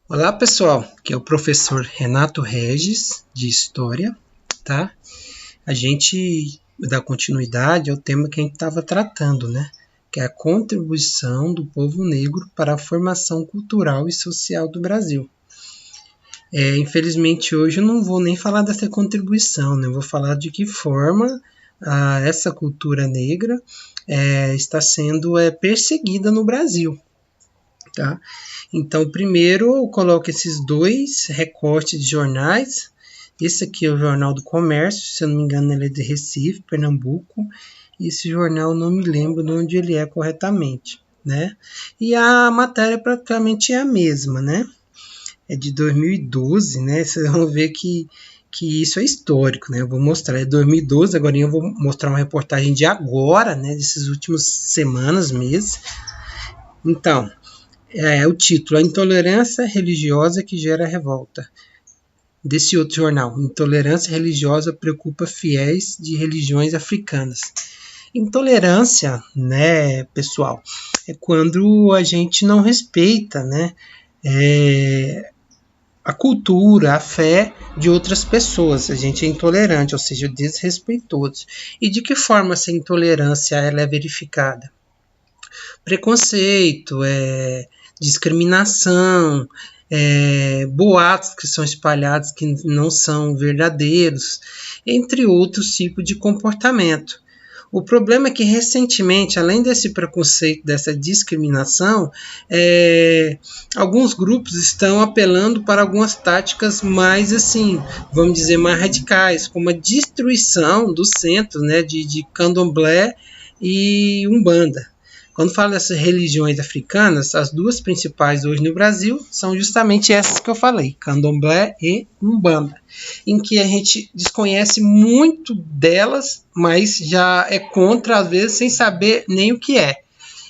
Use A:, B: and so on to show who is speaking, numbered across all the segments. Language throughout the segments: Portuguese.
A: Olá pessoal, aqui é o professor Renato Regis, de História, tá? A gente dá continuidade ao tema que a gente estava tratando, né? Que é a contribuição do povo negro para a formação cultural e social do Brasil. Infelizmente hoje eu não vou nem falar dessa contribuição, né? Eu vou falar de que forma essa cultura negra está sendo perseguida no Brasil, tá? Então, primeiro eu coloco esses dois recortes de jornais. Esse aqui é o Jornal do Comércio, se eu não me engano ele é de Recife, Pernambuco. Esse jornal eu não me lembro de onde ele é corretamente, né? E a matéria praticamente é a mesma, né? É de 2012, né? Vocês vão ver que isso é histórico, né? Eu vou mostrar, é 2012, agora eu vou mostrar uma reportagem de agora, né? Dessas últimas semanas, meses. Então, o título, A Intolerância Religiosa que Gera Revolta. Desse outro jornal, Intolerância Religiosa Preocupa Fiéis de Religiões Africanas. Intolerância, né, pessoal, é quando a gente não respeita, né, a cultura, a fé de outras pessoas. A gente é intolerante, ou seja, desrespeitoso. E de que forma essa intolerância ela é verificada? Preconceito, discriminação, boatos que são espalhados que não são verdadeiros, entre outros tipos de comportamento. O problema é que recentemente, além desse preconceito, dessa discriminação, alguns grupos estão apelando para algumas táticas mais, assim, vamos dizer, mais radicais, como a destruição dos centros, né, de candomblé e umbanda. Quando falo dessas religiões africanas, as duas principais hoje no Brasil são justamente essas que eu falei, candomblé e umbanda, em que a gente desconhece muito delas, mas já é contra, às vezes, sem saber nem o que é.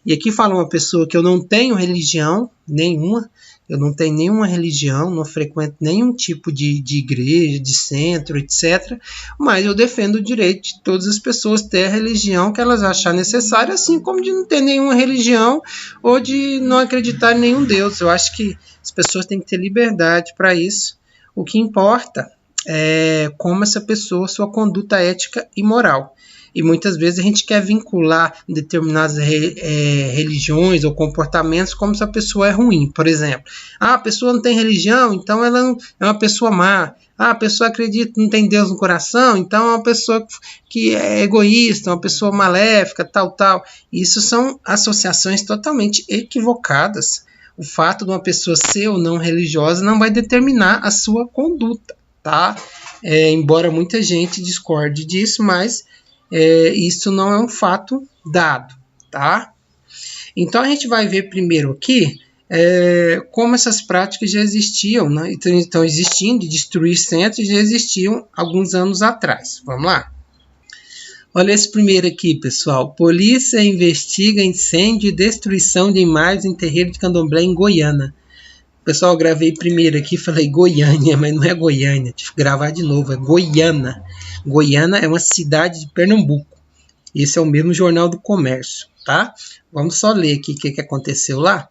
A: E aqui fala uma pessoa que eu não tenho religião nenhuma, eu não tenho nenhuma religião, não frequento nenhum tipo de igreja, de centro, etc. Mas eu defendo o direito de todas as pessoas ter a religião que elas acharem necessária, assim como de não ter nenhuma religião ou de não acreditar em nenhum Deus. Eu acho que as pessoas têm que ter liberdade para isso. O que importa é como essa pessoa, sua conduta ética e moral. E muitas vezes a gente quer vincular determinadas religiões ou comportamentos como se a pessoa é ruim. Por exemplo, a pessoa não tem religião, então ela é uma pessoa má. A pessoa acredita, não tem Deus no coração, então é uma pessoa que é egoísta, uma pessoa maléfica, tal, tal. Isso são associações totalmente equivocadas. O fato de uma pessoa ser ou não religiosa não vai determinar a sua conduta, tá? Embora muita gente discorde disso, mas isso não é um fato dado, tá? Então a gente vai ver primeiro aqui como essas práticas já existiam, né? Estão existindo, de destruir centros, já existiam alguns anos atrás. Vamos lá? Olha esse primeiro aqui, pessoal. Polícia investiga incêndio e destruição de imagens em terreiro de candomblé em Goiânia. Pessoal, eu gravei primeiro aqui, falei Goiânia, mas não é Goiânia. Tive que gravar de novo, é Goiânia. Goiânia é uma cidade de Pernambuco. Esse é o mesmo Jornal do Comércio, tá? Vamos só ler aqui o que aconteceu lá.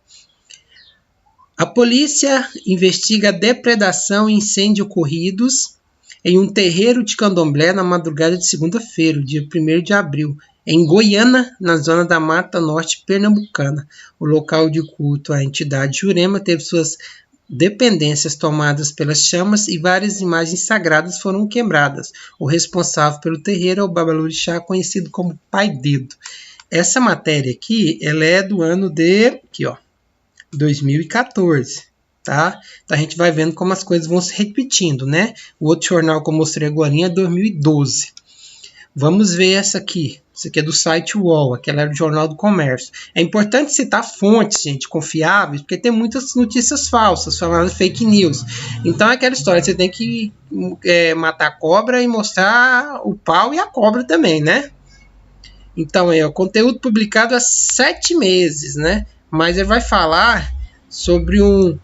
A: A polícia investiga depredação e incêndio ocorridos em um terreiro de candomblé na madrugada de segunda-feira, dia 1º de abril, em Goiânia, na zona da Mata Norte pernambucana. O local de culto à entidade Jurema teve suas dependências tomadas pelas chamas e várias imagens sagradas foram quebradas. O responsável pelo terreiro é o babalorixá, conhecido como Pai Dedo. Essa matéria aqui, ela é do ano de 2014. Tá? Então a gente vai vendo como as coisas vão se repetindo, né? O outro jornal que eu mostrei agora é 2012. Vamos ver essa aqui. Essa aqui é do site UOL, aquela era do Jornal do Comércio. É importante citar fontes, gente, confiáveis, porque tem muitas notícias falsas, chamadas fake news. Então é aquela história, você tem que matar a cobra e mostrar o pau e a cobra também, né? Então, o conteúdo publicado há 7 meses, né? Mas ele vai falar sobre um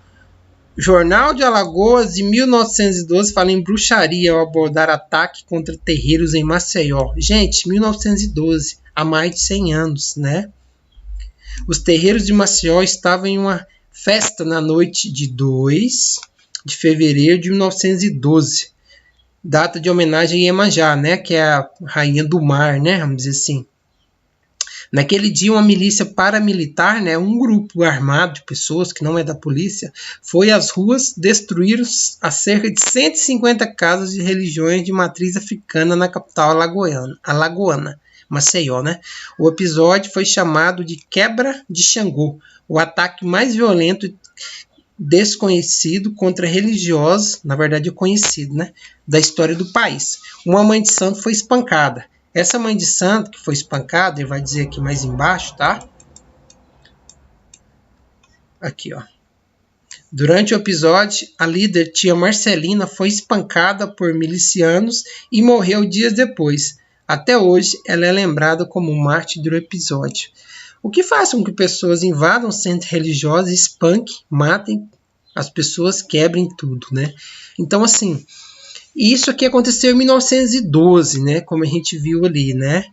A: Jornal de Alagoas de 1912 fala em bruxaria ao abordar ataque contra terreiros em Maceió. Gente, 1912, há mais de 100 anos, né? Os terreiros de Maceió estavam em uma Festa na noite de 2 de fevereiro de 1912. Data de homenagem a Iemanjá, né? Que é a rainha do mar, né? Vamos dizer assim. Naquele dia, uma milícia paramilitar, né, um grupo armado de pessoas que não é da polícia, foi às ruas destruir a cerca de 150 casas de religiões de matriz africana na capital alagoana, Maceió, né? O episódio foi chamado de Quebra de Xangô, o ataque mais violento desconhecido contra religiosos, na verdade é conhecido, né, da história do país. Uma mãe de santo foi espancada. Essa mãe de santo que foi espancada, ele vai dizer aqui mais embaixo, tá? Aqui, ó. Durante o episódio, a líder tia Marcelina foi espancada por milicianos e morreu dias depois. Até hoje, ela é lembrada como mártir do episódio. O que faz com que pessoas invadam centros religiosos, espanquem, matem as pessoas, quebrem tudo, né? Então, assim, isso aqui aconteceu em 1912, né? Como a gente viu ali, né?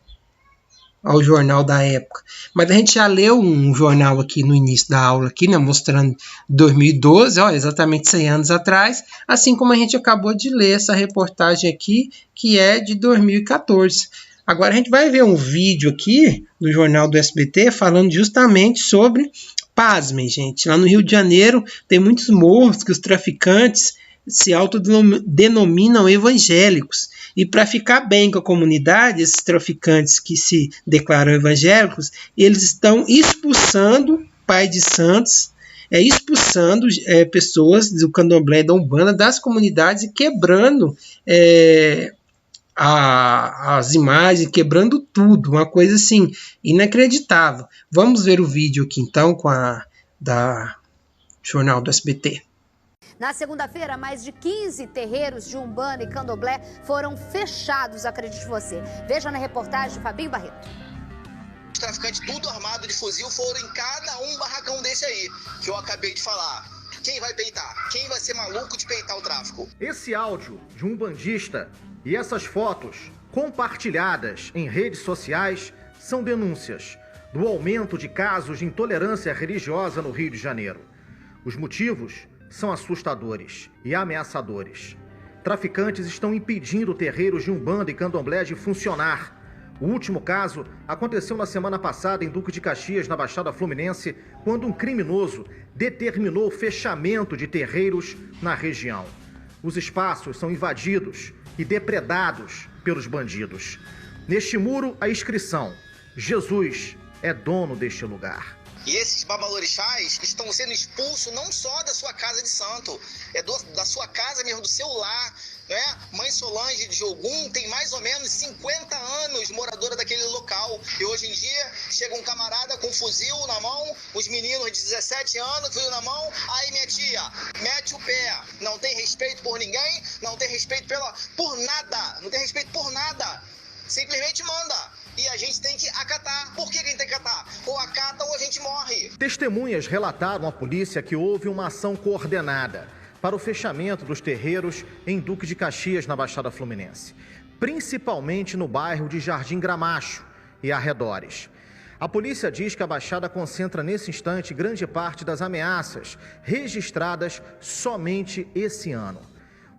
A: Ao jornal da época. Mas a gente já leu um jornal aqui no início da aula, aqui, né? Mostrando 2012, ó, exatamente 100 anos atrás. Assim como a gente acabou de ler essa reportagem aqui, que é de 2014. Agora a gente vai ver um vídeo aqui do jornal do SBT falando justamente sobre, pasmem, gente, lá no Rio de Janeiro tem muitos morros que os traficantes se autodenominam evangélicos. E para ficar bem com a comunidade, esses traficantes que se declaram evangélicos, eles estão expulsando pai de santos, expulsando pessoas do candomblé e da Umbanda das comunidades e quebrando as imagens, quebrando tudo, uma coisa assim inacreditável. Vamos ver o vídeo aqui então com da jornal do SBT.
B: Na segunda-feira, mais de 15 terreiros de Umbanda e Candomblé foram fechados, acredite você. Veja na reportagem de Fabinho Barreto.
C: Os traficantes, tudo armado de fuzil, foram em cada um barracão desse aí, que eu acabei de falar. Quem vai peitar? Quem vai ser maluco de peitar o tráfico?
D: Esse áudio de um bandista e essas fotos compartilhadas em redes sociais são denúncias do aumento de casos de intolerância religiosa no Rio de Janeiro. Os motivos são assustadores e ameaçadores. Traficantes estão impedindo terreiros de Umbanda e Candomblé de funcionar. O último caso aconteceu na semana passada em Duque de Caxias, na Baixada Fluminense, quando um criminoso determinou o fechamento de terreiros na região. Os espaços são invadidos e depredados pelos bandidos. Neste muro, a inscrição: Jesus é dono deste lugar.
C: E esses babalorixás estão sendo expulsos não só da sua casa de santo, da sua casa mesmo, do seu lar, né? Mãe Solange de Ogum tem mais ou menos 50 anos moradora daquele local. E hoje em dia chega um camarada com um fuzil na mão, os meninos de 17 anos, fuzil na mão, aí minha tia, mete o pé. Não tem respeito por ninguém, não tem respeito por nada, não tem respeito por nada. Simplesmente manda. E a gente tem que acatar. Por que a gente tem que acatar? Ou acata ou a gente morre.
D: Testemunhas relataram à polícia que houve uma ação coordenada para o fechamento dos terreiros em Duque de Caxias, na Baixada Fluminense, principalmente no bairro de Jardim Gramacho e arredores. A polícia diz que a Baixada concentra nesse instante grande parte das ameaças registradas somente esse ano.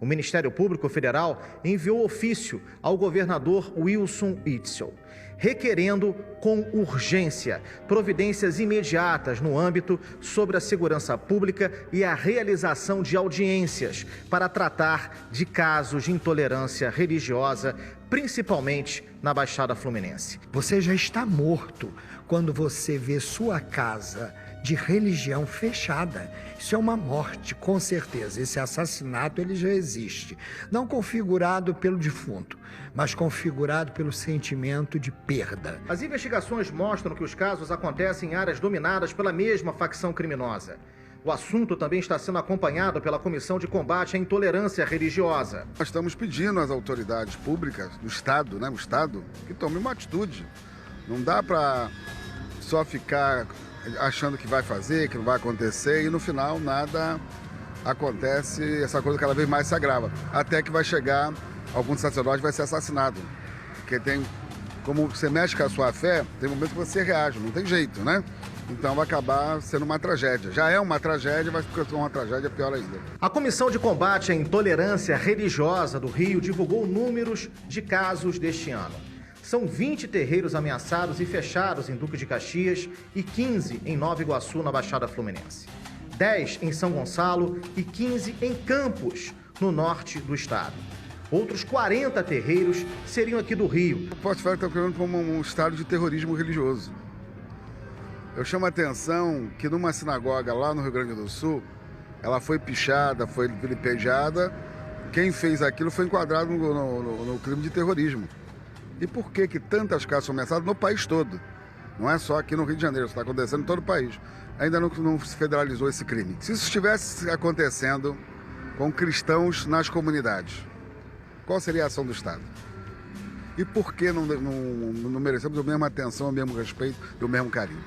D: O Ministério Público Federal enviou ofício ao governador Wilson Witzel, requerendo com urgência providências imediatas no âmbito sobre a segurança pública e a realização de audiências para tratar de casos de intolerância religiosa, principalmente na Baixada Fluminense.
E: Você já está morto quando você vê sua casa de religião fechada. Isso é uma morte, com certeza. Esse assassinato ele já existe. Não configurado pelo defunto, mas configurado pelo sentimento de perda.
D: As investigações mostram que os casos acontecem em áreas dominadas pela mesma facção criminosa. O assunto também está sendo acompanhado pela Comissão de Combate à Intolerância Religiosa.
F: Nós estamos pedindo às autoridades públicas do Estado, o Estado, que tome uma atitude. Não dá para só ficar achando que vai fazer, que não vai acontecer, e no final nada acontece, essa coisa cada vez mais se agrava. Até que vai chegar, algum sacerdote vai ser assassinado. Porque tem, como você mexe com a sua fé, tem momentos que você reage, não tem jeito, né? Então vai acabar sendo uma tragédia. Já é uma tragédia, vai ficar uma tragédia pior ainda.
D: A Comissão de Combate à Intolerância Religiosa do Rio divulgou números de casos deste ano. São 20 terreiros ameaçados e fechados em Duque de Caxias e 15 em Nova Iguaçu, na Baixada Fluminense. 10 em São Gonçalo e 15 em Campos, no norte do estado. Outros 40 terreiros seriam aqui do Rio.
F: O Porto Ferro está criando como um estado de terrorismo religioso. Eu chamo a atenção que numa sinagoga lá no Rio Grande do Sul, ela foi pichada, foi vilipendiada. Quem fez aquilo foi enquadrado no crime de terrorismo. E por que tantas casas são ameaçadas no país todo? Não é só aqui no Rio de Janeiro, isso está acontecendo em todo o país. Ainda não se federalizou esse crime. Se isso estivesse acontecendo com cristãos nas comunidades, qual seria a ação do Estado? E por que não merecemos a mesma atenção, o mesmo respeito e o mesmo carinho?